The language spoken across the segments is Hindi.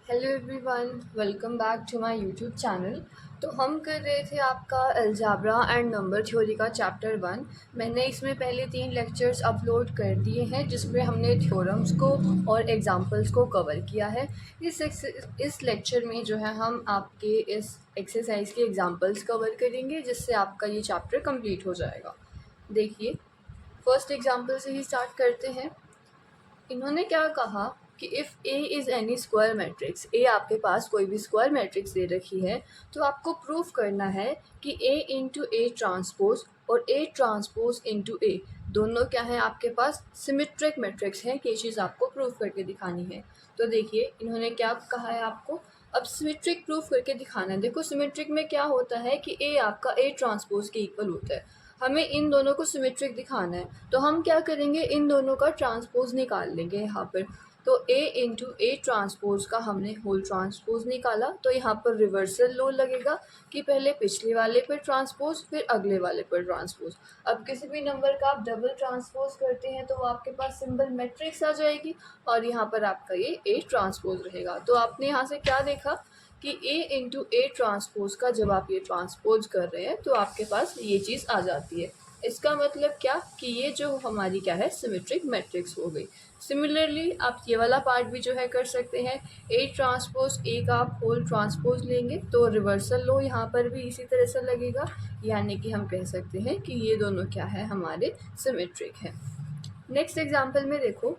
Hello everyone, welcome back to my YouTube channel. तो हम कर रहे थे आपका अलजाब्रा एंड नंबर थ्योरी का चैप्टर 1। मैंने इसमें पहले 3 लेक्चर्स अपलोड कर दिए हैं जिसमें हमने थ्योरम्स को और एग्जांपल्स को कवर किया है। इस लेक्चर में जो है हम आपके इस एक्सरसाइज के एग्जांपल्स कवर करेंगे जिससे आपका ये चैप्टर कंप्लीट हो जाएगा। देखिए, फर्स्ट एग्जांपल से ही स्टार्ट करते हैं। इन्होंने क्या कहा कि if A is any square matrix, A आपके पास कोई भी स्क्वायर मैट्रिक्स दे रखी है तो आपको प्रूफ करना है कि ए इंटू ए ट्रांसपोज और ए ट्रांसपोज इंटू ए दोनों क्या है आपके पास सिमेट्रिक मैट्रिक्स हैं। ये चीज़ आपको प्रूफ करके दिखानी है। तो देखिए इन्होंने क्या कहा है आपको, अब सिमेट्रिक प्रूफ करके दिखाना है। देखो सिमेट्रिक में क्या होता है कि ए आपका ए ट्रांसपोज के इक्वल होता है। हमें इन दोनों को सिमेट्रिक दिखाना है तो हम क्या करेंगे, इन दोनों का ट्रांसपोज निकाल लेंगे यहाँ पर। तो a इंटू ए ट्रांसपोज का हमने होल ट्रांसपोज निकाला तो यहाँ पर रिवर्सल लो लगेगा कि पहले पिछले वाले पर ट्रांसपोज फिर अगले वाले पर ट्रांसपोज। अब किसी भी नंबर का आप डबल ट्रांसपोज करते हैं तो वो आपके पास सिंबल मैट्रिक्स आ जाएगी और यहाँ पर आपका ये ए ट्रांसपोज रहेगा। तो आपने यहाँ से क्या देखा कि a इंटू ए ट्रांसपोज का जब आप ये ट्रांसपोज कर रहे हैं तो आपके पास ये चीज़ आ जाती है। इसका मतलब क्या कि ये जो हमारी क्या है सिमेट्रिक मैट्रिक्स हो गई। सिमिलरली आप ये वाला पार्ट भी जो है कर सकते हैं, ए ट्रांसपोज ए का आप होल ट्रांसपोज लेंगे तो रिवर्सल लो यहाँ पर भी इसी तरह से लगेगा, यानी कि हम कह सकते हैं कि ये दोनों क्या है हमारे सिमेट्रिक हैं। नेक्स्ट एग्जाम्पल में देखो,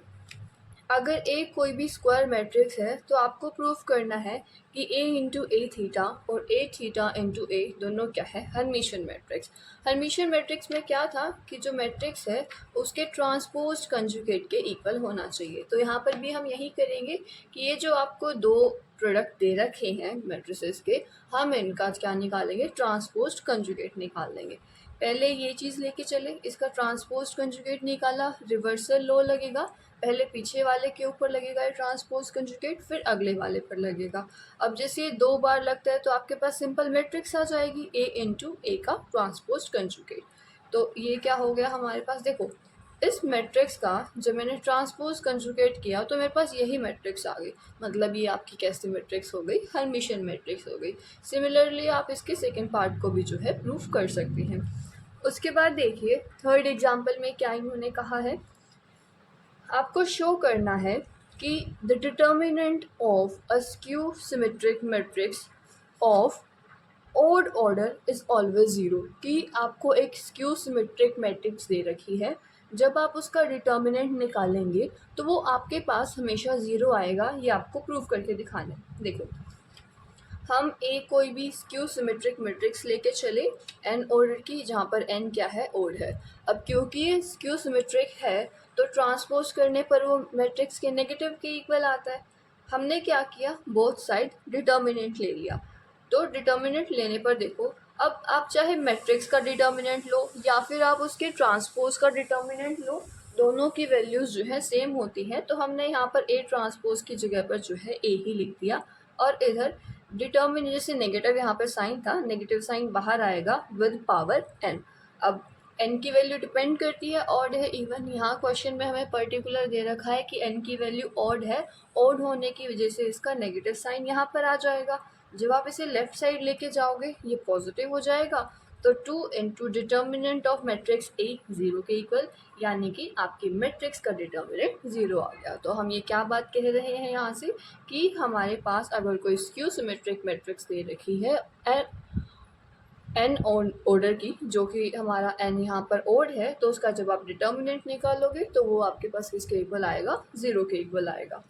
अगर ए कोई भी स्क्वायर मैट्रिक्स है तो आपको प्रूफ करना है कि ए इंटू ए थीटा और ए थीटा इंटू ए दोनों क्या है हर्मिशियन मैट्रिक्स। हर्मिशियन मैट्रिक्स में क्या था कि जो मैट्रिक्स है उसके ट्रांसपोज कंजुगेट के इक्वल होना चाहिए। तो यहाँ पर भी हम यही करेंगे कि ये जो आपको दो प्रोडक्ट दे रखे हैं मैट्रिसेस के, हम इनका क्या निकालेंगे, ट्रांसपोज कंजुगेट निकाल लेंगे। पहले ये चीज़ लेके चले, इसका ट्रांसपोज कंजुगेट निकाला, रिवर्सल लो लगेगा, पहले पीछे वाले के ऊपर लगेगा ये ट्रांसपोज कंजुगेट फिर अगले वाले पर लगेगा। अब जैसे ये 2 बार लगता है तो आपके पास सिंपल मैट्रिक्स आ जाएगी ए इंटू ए का ट्रांसपोज कंजुगेट। तो ये क्या हो गया हमारे पास, देखो इस मैट्रिक्स का जब मैंने ट्रांसपोज कंजुगेट किया तो मेरे पास यही मैट्रिक्स आ गई, मतलब ये आपकी कैसी मैट्रिक्स हो गई, हर्मिशियन मैट्रिक्स हो गई। सिमिलरली आप इसके सेकेंड पार्ट को भी जो है प्रूफ कर सकते हैं। उसके बाद देखिए थर्ड एग्जाम्पल में क्या इन्होंने कहा है, आपको शो करना है कि the determinant of a skew symmetric matrix of odd order is always zero, कि आपको एक स्क्यू सिमेट्रिक मैट्रिक्स दे रखी है, जब आप उसका डिटर्मिनेंट निकालेंगे तो वो आपके पास हमेशा ज़ीरो आएगा। ये आपको प्रूव करके दिखाना है। देखो हम ए कोई भी स्क्यू सिमेट्रिक मैट्रिक्स लेके चले एन ऑर्डर की, जहाँ पर एन क्या है, ओड है। अब क्योंकि ये स्क्यू सिमेट्रिक है तो ट्रांसपोज करने पर वो मैट्रिक्स के नेगेटिव के इक्वल आता है। हमने क्या किया, बोथ साइड डिटर्मिनेंट ले लिया। तो डिटर्मिनेंट लेने पर देखो, अब आप चाहे मैट्रिक्स का डिटर्मिनेंट लो या फिर आप उसके ट्रांसपोज का डिटर्मिनेंट लो, दोनों की वैल्यूज़ जो है सेम होती हैं। तो हमने यहाँ पर ए ट्रांसपोज की जगह पर जो है ए ही लिख दिया और इधर डिटर्मिनेंट जैसे नेगेटिव यहाँ पर साइन था, नेगेटिव साइन बाहर आएगा विद पावर एन। अब एन की वैल्यू डिपेंड करती है ऑड है इवन, यहाँ क्वेश्चन में हमें पर्टिकुलर दे रखा है कि एन की वैल्यू ऑड है, ऑड होने की वजह से इसका नेगेटिव साइन यहाँ पर आ जाएगा। जब आप इसे लेफ्ट साइड लेके जाओगे ये पॉजिटिव हो जाएगा। तो 2 into determinant of matrix A zero के इक्वल, यानी कि आपकी मैट्रिक्स का डिटर्मिनेंट ज़ीरो आ गया। तो हम ये क्या बात कह रहे हैं यहाँ से कि हमारे पास अगर कोई स्क्यू सिमेट्रिक मैट्रिक्स दे रखी है एन ऑर्डर की, जो कि हमारा एन यहाँ पर ओड है, तो उसका जब आप डिटर्मिनेंट निकालोगे तो वो आपके पास किसके इक्वल आएगा, ज़ीरो के इक्वल आएगा।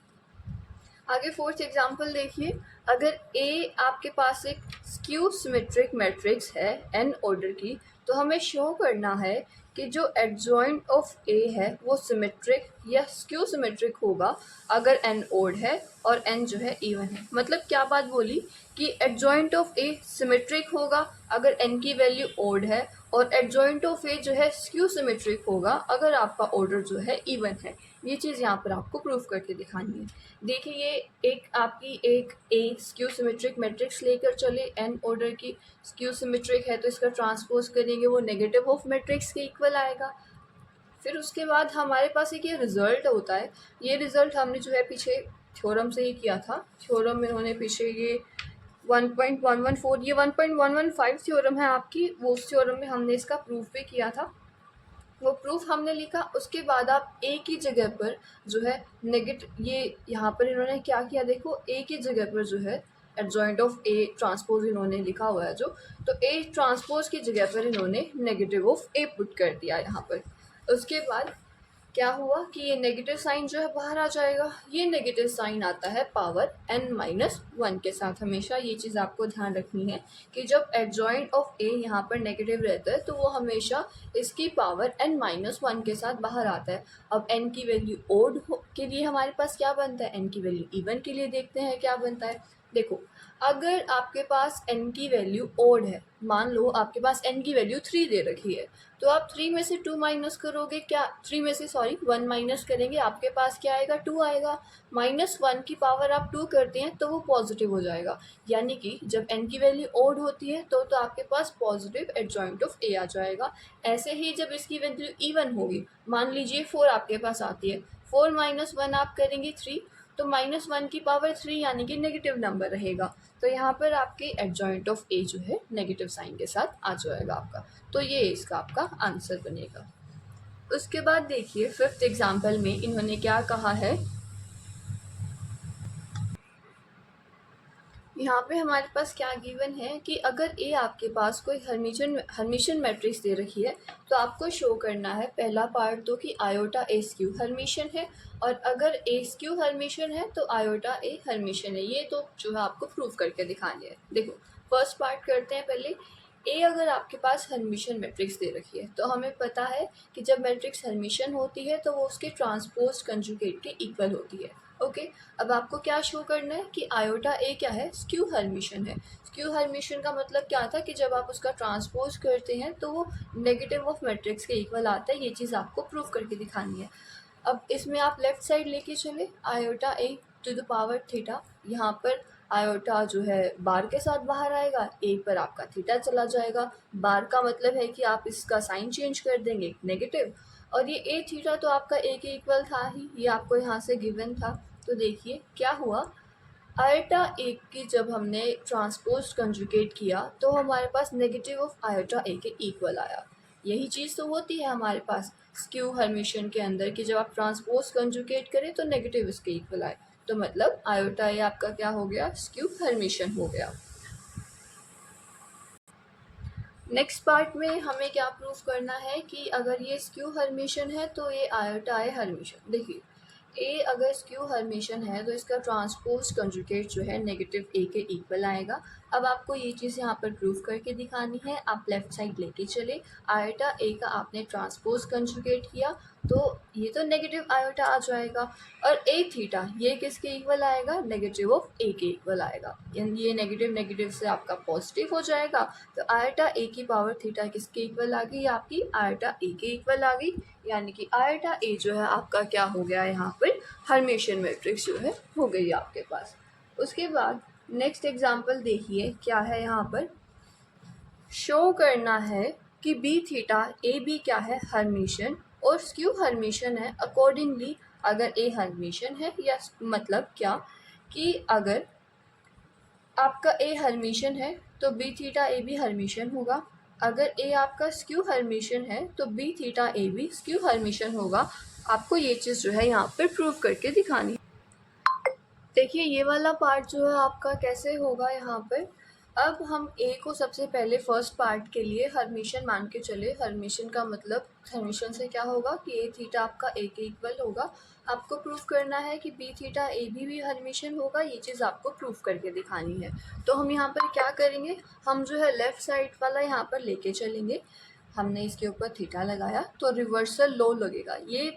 आगे फोर्थ एग्जांपल देखिए, अगर ए आपके पास एक स्क्यू सिमेट्रिक मैट्रिक्स है एन ऑर्डर की, तो हमें शो करना है कि जो एडजॉइंट ऑफ ए है वो सिमेट्रिक या स्क्यू सिमेट्रिक होगा अगर एन ओड है और एन जो है इवन है। मतलब क्या बात बोली कि एडजॉइंट ऑफ ए सिमेट्रिक होगा अगर एन की वैल्यू ओड है और एडजॉइंट ऑफ ए जो है स्क्यू सिमेट्रिक होगा अगर आपका ऑर्डर जो है इवन है। ये चीज़ यहाँ पर आपको प्रूफ करके दिखानी है। देखिए ये एक आपकी एक ए स्क्यू सिमेट्रिक मैट्रिक्स लेकर चले एन ऑर्डर की, स्क्यू सिमेट्रिक है तो इसका ट्रांसपोज करेंगे वो नेगेटिव ऑफ मैट्रिक्स के इक्वल आएगा। फिर उसके बाद हमारे पास एक ये रिज़ल्ट होता है, ये रिज़ल्ट हमने जो है पीछे थ्योरम से ही किया था। थ्योरम इन्होंने पीछे ये 1.114 ये 1.115 थ्योरम है आपकी, वो उस थ्योरम में हमने इसका प्रूफ भी किया था। वो प्रूफ हमने लिखा, उसके बाद आप एक ही जगह पर जो है नेगेटिव, ये यहाँ पर इन्होंने क्या किया देखो, एक ही जगह पर जो है एडजॉइंट ऑफ ए ट्रांसपोज इन्होंने लिखा हुआ है जो, तो ए ट्रांसपोज की जगह पर इन्होंने नेगेटिव ऑफ ए पुट कर दिया यहाँ पर। उसके बाद क्या हुआ कि ये नेगेटिव साइन जो है बाहर आ जाएगा। ये नेगेटिव साइन आता है पावर n-1 के साथ। हमेशा ये चीज़ आपको ध्यान रखनी है कि जब एडजॉइंट ऑफ ए यहाँ पर नेगेटिव रहता है तो वो हमेशा इसकी पावर n-1 के साथ बाहर आता है। अब n की वैल्यू ओड के लिए हमारे पास क्या बनता है, n की वैल्यू इवन के लिए देखते हैं क्या बनता है। देखो, अगर आपके पास n की वैल्यू ओड है, मान लो आपके पास n की वैल्यू 3 दे रखी है, तो आप 3 में से 2 माइनस करोगे, क्या 3 में से 1 माइनस करेंगे, आपके पास क्या आएगा, 2 आएगा। -1 की पावर आप 2 करते हैं तो वो पॉजिटिव हो जाएगा। यानी कि जब n की वैल्यू ओड होती है तो आपके पास पॉजिटिव एडजॉइंट ऑफ a आ जाएगा। ऐसे ही जब इसकी वैल्यू इवन होगी, मान लीजिए 4 आपके पास आती है, 4 - 1 आप करेंगे 3, तो -1 की पावर 3 यानी कि नेगेटिव नंबर रहेगा। तो यहाँ पर आपके एडजॉइंट ऑफ ए जो है नेगेटिव साइन के साथ आ जाएगा आपका। तो ये इसका आपका आंसर बनेगा। उसके बाद देखिए 5th एग्जाम्पल में इन्होंने क्या कहा है, यहाँ पे हमारे पास क्या गिवन है कि अगर ए आपके पास कोई हर्मिशन मैट्रिक्स दे रखी है तो आपको शो करना है, पहला पार्ट तो कि आयोटा ए स्क्यू हर्मिशन है, और अगर ए स्क्यू हर्मिशन है तो आयोटा ए हर्मिशन है। ये तो जो है आपको प्रूफ करके दिखाने है। देखो फर्स्ट पार्ट करते हैं पहले। ए अगर आपके पास हर्मिशन मैट्रिक्स दे रखी है तो हमें पता है कि जब मैट्रिक्स हर्मिशन होती है तो वो उसके ट्रांसपोज कंजुगेट के इक्वल होती है। ओके, अब आपको क्या शो करना है कि आयोटा ए क्या है, स्क्यू हर्मिशन है। स्क्यू हर्मिशन का मतलब क्या था कि जब आप उसका ट्रांसपोज करते हैं तो वो नेगेटिव ऑफ मैट्रिक्स के इक्वल आता है। ये चीज़ आपको प्रूफ करके दिखानी है। अब इसमें आप लेफ्ट साइड लेके चले, iota A to the power theta, यहाँ पर आयोटा जो है बार के साथ बाहर आएगा, ए पर आपका थीटा चला जाएगा। बार का मतलब है कि आप इसका साइन चेंज कर देंगे नेगेटिव, और ये ए थीटा तो आपका ए के इक्वल था ही, ये आपको यहाँ से गिवन था। तो देखिए क्या हुआ, आयोटा ए की जब हमने ट्रांसपोज कंजुगेट किया तो हमारे पास नेगेटिव ऑफ आयोटा ए के इक्वल आया। यही चीज़ तो होती है हमारे पास स्क्यू हर्मिशन के अंदर कि जब आप ट्रांसपोज कंजुगेट करें तो नेगेटिव इसके इक्वल आए, तो मतलब आयोटा ए आपका क्या हो गया, स्क्यू हर्मिशन हो गया। नेक्स्ट पार्ट में हमें क्या प्रूफ करना है कि अगर ये स्क्यू हर्मिशन है तो ये आयोटा ए हर्मिशन। देखिए ए अगर स्क्यू हर्मिशन है तो इसका ट्रांसपोज कंजुगेट जो है नेगेटिव ए के इक्वल आएगा। अब आपको ये चीज़ यहाँ पर प्रूफ करके दिखानी है। आप लेफ्ट साइड लेके चले, आयोटा ए का आपने ट्रांसपोज कंजुगेट किया तो ये तो नेगेटिव आयोटा आ जाएगा, और ए थीटा ये किसके इक्वल आएगा, नेगेटिव ऑफ ए के इक्वल आएगा। यानी ये नेगेटिव नेगेटिव से आपका पॉजिटिव हो जाएगा, तो आयोटा ए की पावर थीटा किसके इक्वल आ गई, आपकी आयोटा ए के इक्वल आ गई। यानी कि आयोटा ए जो है आपका क्या हो गया, यहाँ पर हर्मिशन मैट्रिक्स जो है हो गई आपके पास। उसके बाद नेक्स्ट एग्जाम्पल देखिए क्या है, यहाँ पर शो करना है कि बी थीटा ए बी क्या है, हर्मिशन और स्क्यू हर्मिशन है। अकॉर्डिंगली अगर ए हर्मिशन है, या मतलब क्या कि अगर आपका ए हर्मिशन है तो B theta A B Hermitian होगा। अगर ए आपका स्क्यू हर्मिशन है तो B theta A B skew Hermitian होगा। आपको ये चीज़ जो है यहाँ पर प्रूव करके दिखानी है। देखिए ये वाला पार्ट जो है आपका कैसे होगा यहाँ पर। अब हम ए को सबसे पहले फर्स्ट पार्ट के लिए हर्मिशन मान के चले। हर्मिशन का मतलब, हर्मिशन से क्या होगा कि ए थीटा आपका ए के इक्वल होगा। आपको प्रूफ करना है कि बी थीटा ए भी हर्मिशन होगा। ये चीज़ आपको प्रूफ करके दिखानी है। तो हम यहाँ पर क्या करेंगे, हम जो है लेफ़्ट साइड वाला यहाँ पर लेके चलेंगे। हमने इसके ऊपर थीटा लगाया तो रिवर्सल लो लगेगा। ये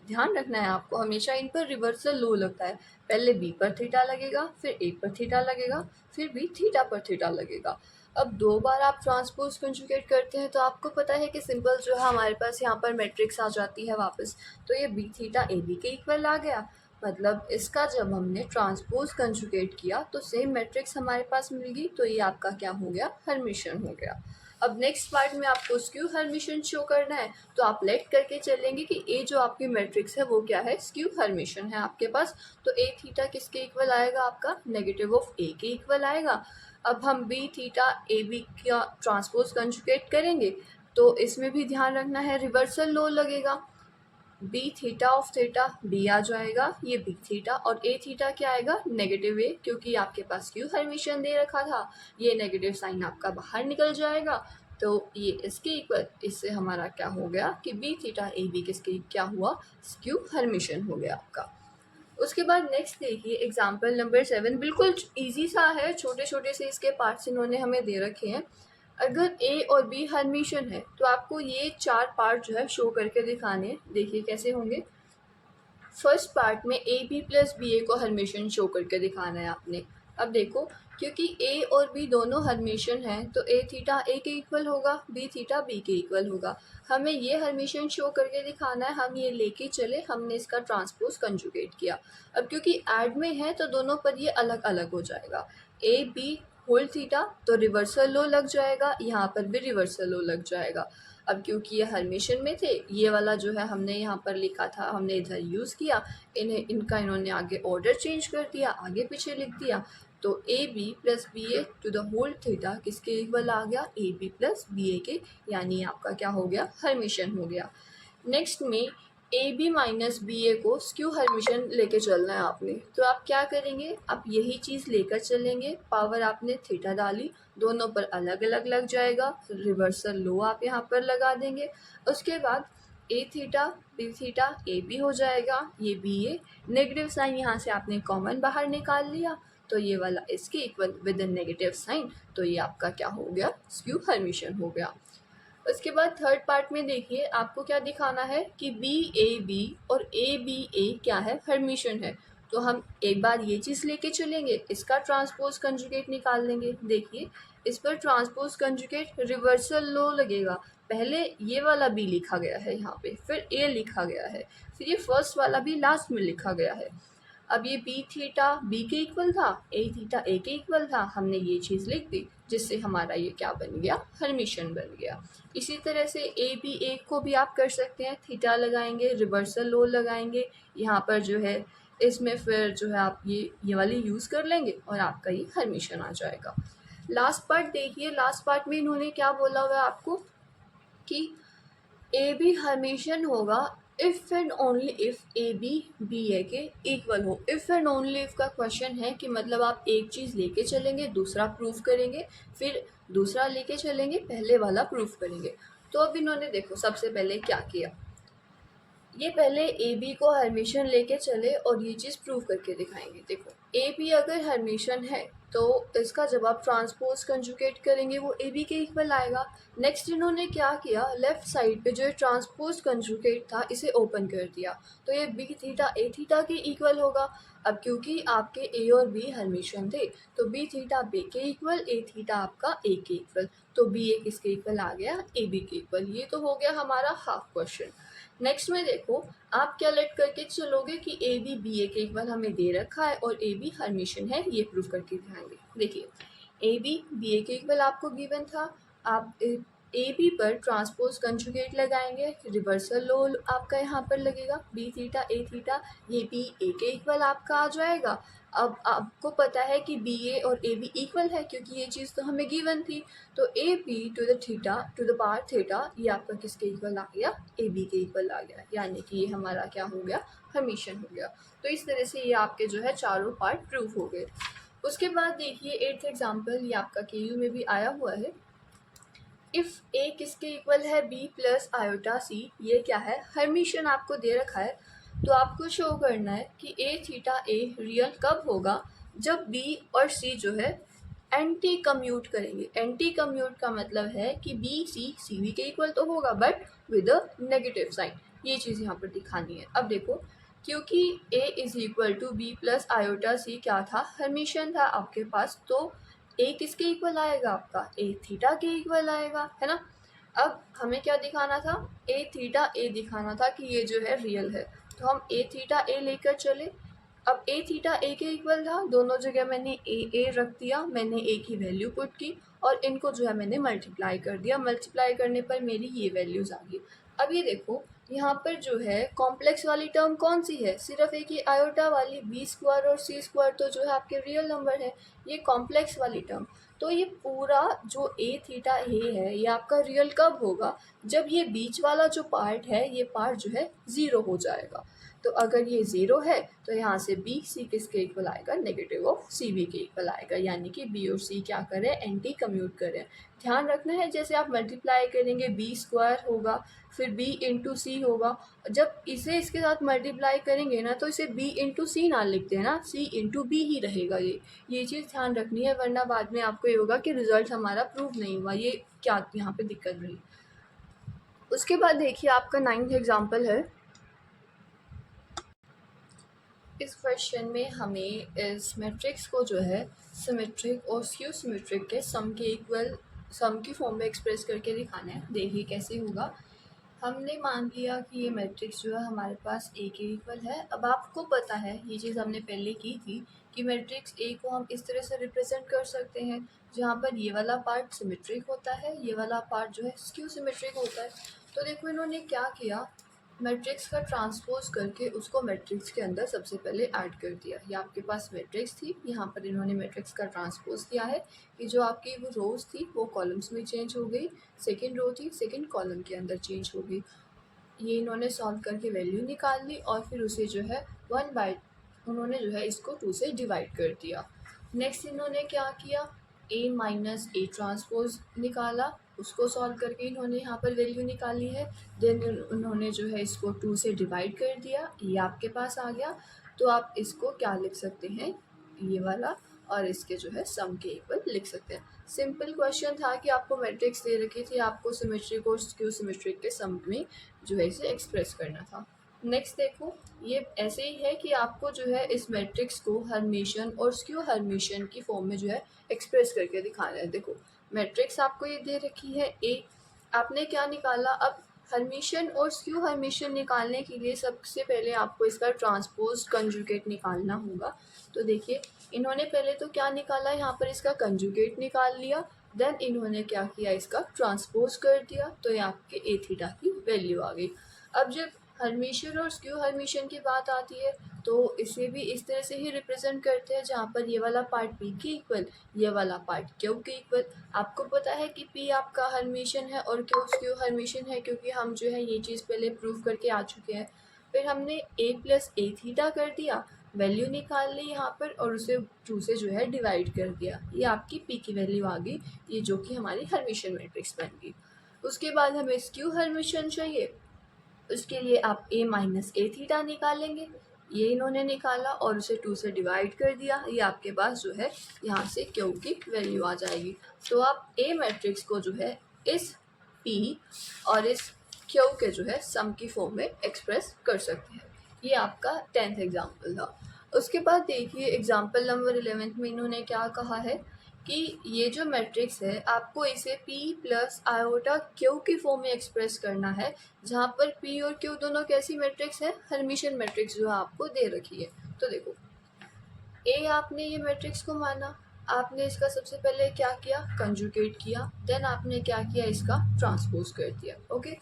ध्यान रखना है आपको, हमेशा इन पर रिवर्सल लो लगता है। पहले बी पर थीटा लगेगा, फिर ए पर थीटा लगेगा, फिर भी थीटा पर थीटा लगेगा। अब 2 बार आप ट्रांसपोज कंजुगेट करते हैं तो आपको पता है कि सिंपल जो है हमारे पास यहाँ पर मैट्रिक्स आ जाती है वापस। तो ये बी थीटा ए बी के इक्वल आ गया। मतलब इसका जब हमने ट्रांसपोज कंजुगेट किया तो सेम मैट्रिक्स हमारे पास मिल गई। तो ये आपका क्या हो गया, हर्मिशन हो गया। अब नेक्स्ट पार्ट में आपको स्क्यू हर्मिशन शो करना है, तो आप लेट करके चलेंगे कि ए जो आपकी मैट्रिक्स है वो क्या है, स्क्यू हर्मिशन है आपके पास। तो ए थीटा किसके इक्वल आएगा, आपका नेगेटिव ऑफ ए के इक्वल आएगा। अब हम बी थीटा ए बी का ट्रांसपोज कंजुगेट करेंगे, तो इसमें भी ध्यान रखना है रिवर्सल लो लगेगा। B theta of theta B आ जाएगा, ये बी थीटा, और ए थीटा क्या आएगा, नेगेटिव ए, क्योंकि आपके पास क्यू हर्मिशन दे रखा था, ये नेगेटिव साइन आपका बाहर निकल जाएगा, तो ये इसके इक्वल, इससे हमारा क्या हो गया कि बी थीटा ए बी किसके क्या हुआ, स्क्यू हर्मिशन हो गया आपका। उसके बाद नेक्स्ट देखिए एग्जाम्पल नंबर 7, बिल्कुल इजी सा है, छोटे छोटे से इसके पार्ट्स इन्होंने हमें दे रखे हैं। अगर ए और बी हर्मिशन है तो आपको ये 4 पार्ट जो है शो करके दिखाने हैं। देखिए कैसे होंगे। फर्स्ट पार्ट में ए बी प्लस बी ए को हर्मिशन शो करके दिखाना है आपने। अब देखो, क्योंकि ए और बी दोनों हर्मिशन हैं तो ए थीटा ए के इक्वल होगा, बी थीटा बी के इक्वल होगा। हमें ये हर्मिशन शो करके दिखाना है, हम ये लेके चले, हमने इसका ट्रांसपोज कंजुगेट किया। अब क्योंकि ऐड में है तो दोनों पर ये अलग अलग हो जाएगा, ए बी होल थीटा, तो रिवर्सल लो लग जाएगा, यहाँ पर भी रिवर्सल लो लग जाएगा। अब क्योंकि ये हर्मिशन में थे, ये वाला जो है हमने यहाँ पर लिखा था, हमने इधर यूज़ किया, इन्होंने आगे ऑर्डर चेंज कर दिया, आगे पीछे लिख दिया, तो A B plus B A to the whole theta किसके इक्वल आ गया, A B plus B A के, यानी आपका क्या हो गया, हर्मिशन हो गया। नेक्स्ट में ए बी माइनस बी ए को स्क्यू हर्मिशन लेके चलना है आपने, तो आप क्या करेंगे, आप यही चीज़ लेकर चलेंगे, पावर आपने थीटा डाली, दोनों पर अलग अलग लग जाएगा, रिवर्सल लो आप यहाँ पर लगा देंगे। उसके बाद A theta B theta A B हो जाएगा, ये बी ए, नेगेटिव साइन यहाँ से आपने कॉमन बाहर निकाल लिया, तो ये वाला इसके equal with in negative sign, तो ये आपका क्या हो गया, स्क्यू हर्मिशन हो गया। उसके बाद थर्ड पार्ट में देखिए आपको क्या दिखाना है कि बी ए बी और ए बी ए क्या है, हर्मिशन है, तो हम एक बार ये चीज़ लेके चलेंगे, इसका ट्रांसपोज कंजुगेट निकाल लेंगे। देखिए इस पर ट्रांसपोज कंजुगेट रिवर्सल लो लगेगा, पहले ये वाला बी लिखा गया है यहाँ पे, फिर ए लिखा गया है, फिर ये फर्स्ट वाला भी लास्ट में लिखा गया है। अब ये बी थीटा बी के इक्वल था, ए थीटा ए के इक्वल था, हमने ये चीज़ लिख दी, जिससे हमारा ये क्या बन गया, हर्मिशन बन गया। इसी तरह से ए बी ए को भी आप कर सकते हैं, थीटा लगाएंगे, रिवर्सल लो लगाएंगे, यहाँ पर जो है इसमें फिर जो है आप ये वाली यूज़ कर लेंगे और आपका ये हर्मिशन आ जाएगा। लास्ट पार्ट देखिए, लास्ट पार्ट में इन्होंने क्या बोला हुआ है आपको कि ए बी हर्मिशन होगा if and only if A B B A के इक्वल हो। इफ़ एंड ओनली इफ़ का क्वेश्चन है कि मतलब आप एक चीज़ लेके चलेंगे, दूसरा प्रूफ करेंगे, फिर दूसरा लेके चलेंगे, पहले वाला प्रूफ करेंगे। तो अब इन्होंने देखो सबसे पहले क्या किया, ये पहले ए बी को हर्मिशन लेके चले और ये चीज़ प्रूव करके दिखाएंगे। देखो ए बी अगर हर्मिशन है तो इसका जब आप ट्रांसपोज कंजुगेट करेंगे वो ए बी के इक्वल आएगा। नेक्स्ट इन्होंने क्या किया, लेफ्ट साइड पे जो ट्रांसपोज कंजुगेट था इसे ओपन कर दिया, तो ये बी थीटा ए थीटा के इक्वल होगा। अब क्योंकि आपके ए और बी हर्मिशन थे तो बी थीटा बी के इक्वल, ए थीटा आपका ए के इक्वल, तो बी ए किसके इक्वल आ गया, ए बी के इक्वल। ये तो हो गया हमारा हाफ क्वेश्चन। नेक्स्ट में देखो आप क्या लेट करके चलोगे कि ए बी बी ए के इक्वल हमें दे रखा है और ए बी हर्मिशन है, ये प्रूफ करके दिखाएंगे। देखिए ए बी बी ए के इक्वल आपको गिवन था, आप ए बी पर ट्रांसपोज कंजुगेट लगाएंगे, रिवर्सल लो आपका यहाँ पर लगेगा, बी थीटा ए थीटा, ये बी ए के इक्वल आपका आ जाएगा। अब आपको पता है कि बी ए और ए बी इक्वल है क्योंकि ये चीज़ तो हमें गिवन थी, तो A B to the theta to the power theta ये आपका किसके इक्वल आ गया, ए बी के इक्वल आ गया, यानी कि ये हमारा क्या हो गया, हर्मिशन हो गया। तो इस तरह से ये आपके जो है चारों पार्ट प्रूफ हो गए। उसके बाद देखिए 8th एग्जाम्पल, ये आपका KU में भी आया हुआ है। इफ़ ए किसके इक्वल है, बी प्लस आयोटा सी, ये क्या है, हर्मिशन आपको दे रखा है, तो आपको शो करना है कि ए थीटा ए रियल कब होगा, जब बी और सी जो है एंटी कम्यूट करेंगे। एंटी कम्यूट का मतलब है कि बी सी बी के इक्वल तो होगा but with a negative sign, ये चीज़ यहाँ पर दिखानी है। अब देखो क्योंकि A is equal to B plus iota C क्या था, हर्मिशन था आपके पास, तो ए किसके इक्वल आएगा आपका, ए थीटा के इक्वल आएगा, है ना। अब हमें क्या दिखाना था, ए थीटा ए दिखाना था कि ये जो है रियल है, तो हम ए थीटा ए लेकर चले, अब ए थीटा ए के इक्वल था, दोनों जगह मैंने ए रख दिया, मैंने ए की वैल्यू पुट की और इनको जो है मैंने मल्टीप्लाई कर दिया। मल्टीप्लाई करने पर मेरी ये वैल्यूज़ आ गई। अब ये देखो यहाँ पर जो है कॉम्प्लेक्स वाली टर्म कौन सी है, सिर्फ एक ही आयोटा वाली बी स्क्वायर और सी स्क्वायर तो जो है आपके रियल नंबर है, ये कॉम्प्लेक्स वाली टर्म। तो ये पूरा जो ए थीटा ए है ये आपका रियल कब होगा, जब ये बीच वाला जो पार्ट है ये पार्ट जो है ज़ीरो हो जाएगा। तो अगर ये ज़ीरो है तो यहाँ से बी सी किसके इक्वल आएगा, नेगेटिव ऑफ सी बी के इक्वल आएगा, यानी कि बी और सी क्या करें, एंटी कम्यूट करें। ध्यान रखना है जैसे आप मल्टीप्लाई करेंगे बी स्क्वायर होगा फिर बी इंटू सी होगा, जब इसे इसके साथ मल्टीप्लाई करेंगे ना तो इसे बी इंटू सी ना लिखते हैं ना, सी इंटू बी ही रहेगा। ये चीज़ ध्यान रखनी है, वरना बाद में आपको ये होगा कि रिजल्ट हमारा प्रूव नहीं हुआ, ये क्या यहाँ पे दिक्कत रही। उसके बाद देखिए आपका 9th एग्जाम्पल है। इस क्वेश्चन में हमें इस मैट्रिक्स को जो है सिमेट्रिक और स्क्यू सिमेट्रिक के सम के इक्वल सम की फॉर्म में एक्सप्रेस करके दिखाना है। देखिए कैसे होगा। हमने मान लिया कि ये मैट्रिक्स जो है हमारे पास ए के इक्वल है। अब आपको पता है ये चीज़ हमने पहले की थी कि मैट्रिक्स ए को हम इस तरह से रिप्रेजेंट कर सकते हैं जहाँ पर ये वाला पार्ट सिमेट्रिक होता है, ये वाला पार्ट जो है स्क्यू सिमेट्रिक होता है। तो देखो इन्होंने क्या किया, मैट्रिक्स का ट्रांसपोज करके उसको मैट्रिक्स के अंदर सबसे पहले ऐड कर दिया। ये आपके पास मैट्रिक्स थी, यहाँ पर इन्होंने मैट्रिक्स का ट्रांसपोज किया है कि जो आपकी वो रोज थी वो कॉलम्स में चेंज हो गई, सेकंड रो थी सेकंड कॉलम के अंदर चेंज हो गई। ये इन्होंने सॉल्व करके वैल्यू निकाल ली और फिर उसे जो है उन्होंने जो है इसको 2 से डिवाइड कर दिया। नेक्स्ट इन्होंने क्या किया, ए माइनस ए ट्रांसपोज निकाला, उसको सॉल्व करके इन्होंने यहाँ पर वैल्यू निकाली है। देन उन्होंने जो है इसको 2 से डिवाइड कर दिया, ये आपके पास आ गया। तो आप इसको क्या लिख सकते हैं, ये वाला और इसके जो है सम के इक्वल लिख सकते हैं। सिंपल क्वेश्चन था कि आपको मैट्रिक्स दे रखी थी, आपको सिमेट्रिक और स्क्यू सिमेट्रिक के सम में जो है इसे एक्सप्रेस करना था। नेक्स्ट देखो ये ऐसे ही है कि आपको जो है इस मैट्रिक्स को हर्मिशन और स्क्यू हर्मिशन की फॉर्म में जो है एक्सप्रेस करके दिखाना है। देखो मैट्रिक्स आपको ये दे रखी है ए, आपने क्या निकाला, अब हर्मिशन और स्क्यू हर्मिशन निकालने के लिए सबसे पहले आपको इसका ट्रांसपोज कंजुगेट निकालना होगा। तो देखिए इन्होंने पहले तो क्या निकाला, यहाँ पर इसका कंजुगेट निकाल लिया, देन इन्होंने क्या किया, इसका ट्रांसपोज कर दिया, तो ये आपके ए थीटा की वैल्यू आ गई। अब जब हर्मिशन और स्क्यू हर्मिशन की बात आती है तो इसे भी इस तरह से ही रिप्रेजेंट करते हैं जहाँ पर ये वाला पार्ट पी के इक्वल, ये वाला पार्ट क्यू के इक्वल। आपको पता है कि पी आपका हर्मिशन है और क्यू स्क्यू हर्मिशन है, क्योंकि हम जो है ये चीज़ पहले प्रूव करके आ चुके हैं। फिर हमने ए प्लस ए थीटा कर दिया, वैल्यू निकाल ली यहाँ पर और उसे 2 से जो है डिवाइड कर दिया, ये आपकी पी की वैल्यू आ गई, ये जो कि हमारी हर्मिशन मैट्रिक्स बन गई। उसके बाद हमें स्क्यू हर्मिशन चाहिए, उसके लिए आप ए माइनस ए थीटा निकालेंगे, ये इन्होंने निकाला और उसे 2 से डिवाइड कर दिया, ये आपके पास जो है यहाँ से क्यू की वैल्यू आ जाएगी। तो आप ए मैट्रिक्स को जो है इस पी और इस क्यू के जो है सम की फॉर्म में एक्सप्रेस कर सकते हैं। ये आपका 10th एग्जाम्पल था। उसके बाद देखिए एग्जाम्पल नंबर 11 में इन्होंने क्या कहा है कि ये जो मैट्रिक्स है आपको इसे P प्लस आयोटा Q की फॉर्म में एक्सप्रेस करना है, जहाँ पर P और Q दोनों कैसी मैट्रिक्स है, हर्मिशन मैट्रिक्स जो आपको दे रखी है। तो देखो ए आपने ये मैट्रिक्स को माना, आपने इसका सबसे पहले क्या किया, कंजुगेट किया, देन आपने क्या किया, इसका ट्रांसपोज कर दिया। ओके,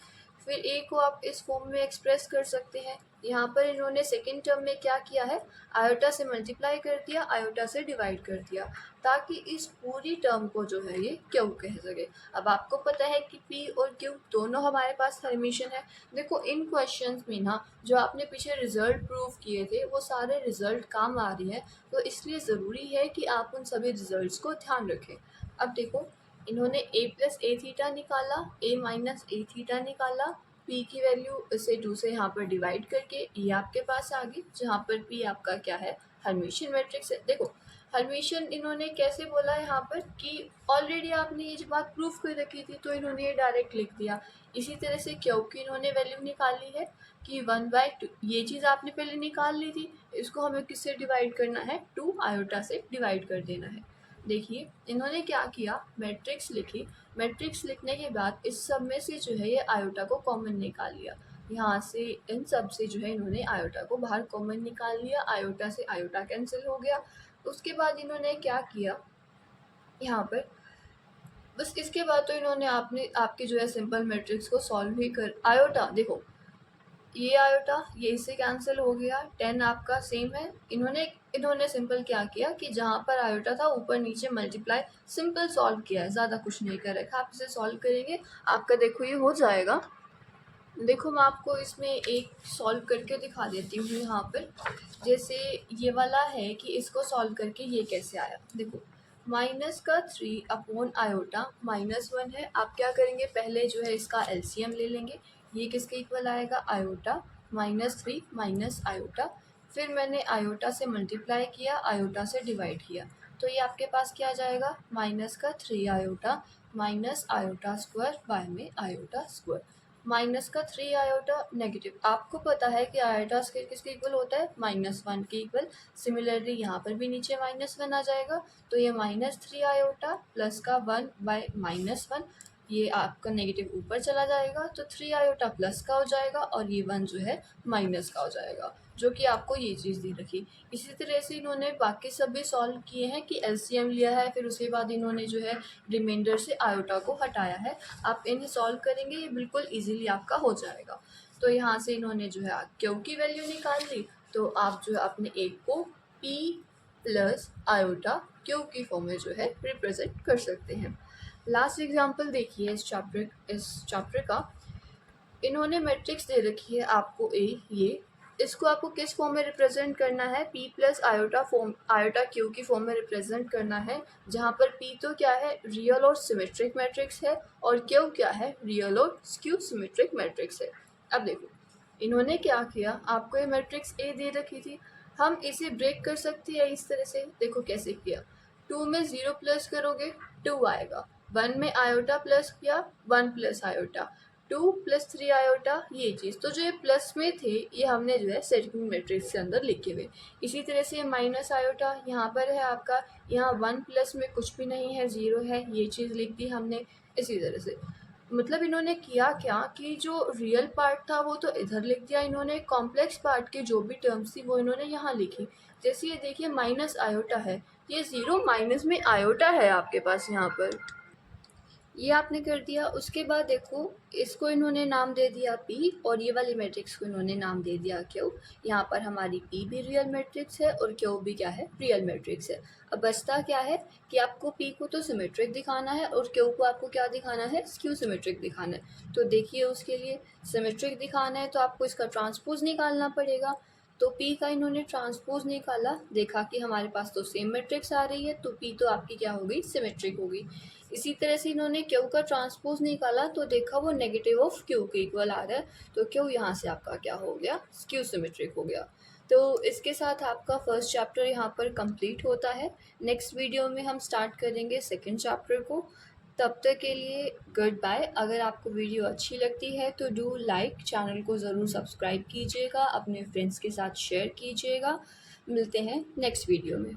फिर ए को आप इस फॉर्म में एक्सप्रेस कर सकते हैं। यहाँ पर इन्होंने सेकेंड टर्म में क्या किया है, आयोटा से मल्टीप्लाई कर दिया, आयोटा से डिवाइड कर दिया, ताकि इस पूरी टर्म को जो है ये क्यू कह सके। अब आपको पता है कि पी और क्यू दोनों हमारे पास हर्मिशन है। देखो इन क्वेश्चंस में ना जो आपने पीछे रिजल्ट प्रूव किए थे वो सारे रिजल्ट काम आ रही है, तो इसलिए ज़रूरी है कि आप उन सभी रिजल्ट्स को ध्यान रखें। अब देखो इन्होंने ए प्लस ए थीटा निकाला, ए माइनस ए थीटा निकाला, पी की वैल्यू इसे 2 से यहाँ पर डिवाइड करके ये आपके पास आ गई, जहाँ पर पी आपका क्या है, हर्मिशन मैट्रिक्स है। देखो हर्मिशन इन्होंने कैसे बोला यहाँ पर कि ऑलरेडी आपने ये जो बात प्रूफ कर रखी थी तो इन्होंने ये डायरेक्ट लिख दिया। इसी तरह से क्यू की इन्होंने वैल्यू निकाली है कि 1/2, ये चीज़ आपने पहले निकाल ली थी, इसको हमें किससे डिवाइड करना है, 2 आयोटा से डिवाइड कर देना है। देखिए इन्होंने क्या किया, मैट्रिक्स लिखी, मैट्रिक्स लिखने के बाद इस सब में से जो है ये आयोटा को कॉमन निकाल लिया, यहाँ से इन सब से जो है इन्होंने आयोटा को बाहर कॉमन निकाल लिया, आयोटा से आयोटा कैंसिल हो गया। उसके बाद इन्होंने क्या किया यहाँ पर, बस इसके बाद तो इन्होंने आपके जो है सिंपल मैट्रिक्स को सॉल्व ही कर, आयोटा देखो ये आयोटा ये इससे कैंसिल हो गया, 10 आपका सेम है। इन्होंने सिंपल क्या किया कि जहाँ पर आयोटा था ऊपर नीचे मल्टीप्लाई सिंपल सॉल्व किया है, ज़्यादा कुछ नहीं कर रखा। आप इसे सॉल्व करेंगे आपका देखो ये हो जाएगा। देखो मैं आपको इसमें एक सॉल्व करके दिखा देती हूँ यहाँ पर। जैसे ये वाला है कि इसको सॉल्व करके ये कैसे आया, देखो माइनस का 3 अपॉन आयोटा -1 है। आप क्या करेंगे, पहले जो है इसका एलसीएम ले लेंगे। ये किसके इक्वल आएगा, आयोटा -3 माइनस आयोटा। फिर मैंने आयोटा से मल्टीप्लाई किया, आयोटा से डिवाइड किया, तो ये आपके पास क्या आ जाएगा, माइनस का 3 iota minus iota square by में आयोटा स्क्वायर। माइनस का 3 आयोटा नेगेटिव, आपको पता है कि आयोटा स्क्वायर किसके इक्वल होता है, -1 के इक्वल। सिमिलरली यहाँ पर भी नीचे -1 आ जाएगा, तो ये -3 आयोटा प्लस का 1 बाय -1, ये आपका नेगेटिव ऊपर चला जाएगा, तो 3 आयोटा प्लस का हो जाएगा और ये 1 जो है माइनस का हो जाएगा, जो कि आपको ये चीज़ दी रखी। इसी तरह से इन्होंने बाकी सब भी सॉल्व किए हैं कि एलसीएम लिया है, फिर उसके बाद इन्होंने जो है रिमाइंडर से आयोटा को हटाया है। आप इन्हें सॉल्व करेंगे ये बिल्कुल इजीली आपका हो जाएगा। तो यहाँ से इन्होंने जो है क्यू की वैल्यू निकाल ली, तो आप जो है अपने एक को p प्लस आयोटा क्यू की फॉर्म में जो है रिप्रेजेंट कर सकते हैं। लास्ट एग्जाम्पल देखिए इस चैप्टर का। इन्होंने मैट्रिक्स दे रखी है आपको ये, इसको आपको किस फॉर्म में रिप्रेजेंट करना है, p प्लस आयोटा क्यू की फॉर्म में रिप्रेजेंट करना है, जहाँ पर p तो क्या है, रियल और सिमेट्रिक मैट्रिक्स है, और क्यू क्या है, रियल और स्क्यू सिमेट्रिक मैट्रिक्स है। अब देखो इन्होंने क्या किया, आपको ये मैट्रिक्स ए दे रखी थी, हम इसे ब्रेक कर सकते हैं इस तरह से। देखो कैसे किया, 2 में 0 प्लस करोगे 2 आएगा, 1 में आयोटा प्लस किया 1 प्लस आयोटा, 2 प्लस 3 आयोटा, ये चीज़ तो जो ये प्लस में थे ये हमने जो है सेकंड मैट्रिक्स के अंदर लिखे हुए। इसी तरह से माइनस आयोटा यहाँ पर है आपका, यहाँ 1 प्लस में कुछ भी नहीं है 0 है, ये चीज़ लिख दी हमने। इसी तरह से मतलब इन्होंने किया क्या कि जो रियल पार्ट था वो तो इधर लिख दिया, इन्होंने कॉम्प्लेक्स पार्ट के जो भी टर्म्स थी वो इन्होंने यहाँ लिखी। जैसे ये देखिए माइनस आयोटा है, ये 0 माइनस में आयोटा है आपके पास यहाँ पर, ये आपने कर दिया। उसके बाद देखो इसको इन्होंने नाम दे दिया p, और ये वाली मैट्रिक्स को इन्होंने नाम दे दिया q। यहाँ पर हमारी p भी रियल मैट्रिक्स है और q भी क्या है, रियल मैट्रिक्स है। अब बचता क्या है कि आपको p को तो सिमेट्रिक दिखाना है और q को आपको क्या दिखाना है, स्क्यू सिमेट्रिक दिखाना है। तो देखिए उसके लिए सिमेट्रिक दिखाना है तो आपको इसका ट्रांसपोज निकालना पड़ेगा। तो p का इन्होंने ट्रांसपोज निकाला, देखा कि हमारे पास तो सेम मैट्रिक्स आ रही है, तो p तो आपकी क्या हो गई, सिमेट्रिक हो गई। इसी तरह से इन्होंने क्यू का ट्रांसपोज निकाला, तो देखा वो नेगेटिव ऑफ क्यू के इक्वल आ रहा है, तो क्यू यहाँ से आपका क्या हो गया, स्क्यू सिमेट्रिक हो गया। तो इसके साथ आपका फर्स्ट चैप्टर यहाँ पर कंप्लीट होता है। नेक्स्ट वीडियो में हम स्टार्ट करेंगे सेकंड चैप्टर को। तब तक के लिए गुड बाय। अगर आपको वीडियो अच्छी लगती है तो डू लाइक, चैनल को ज़रूर सब्सक्राइब कीजिएगा, अपने फ्रेंड्स के साथ शेयर कीजिएगा। मिलते हैं नेक्स्ट वीडियो में।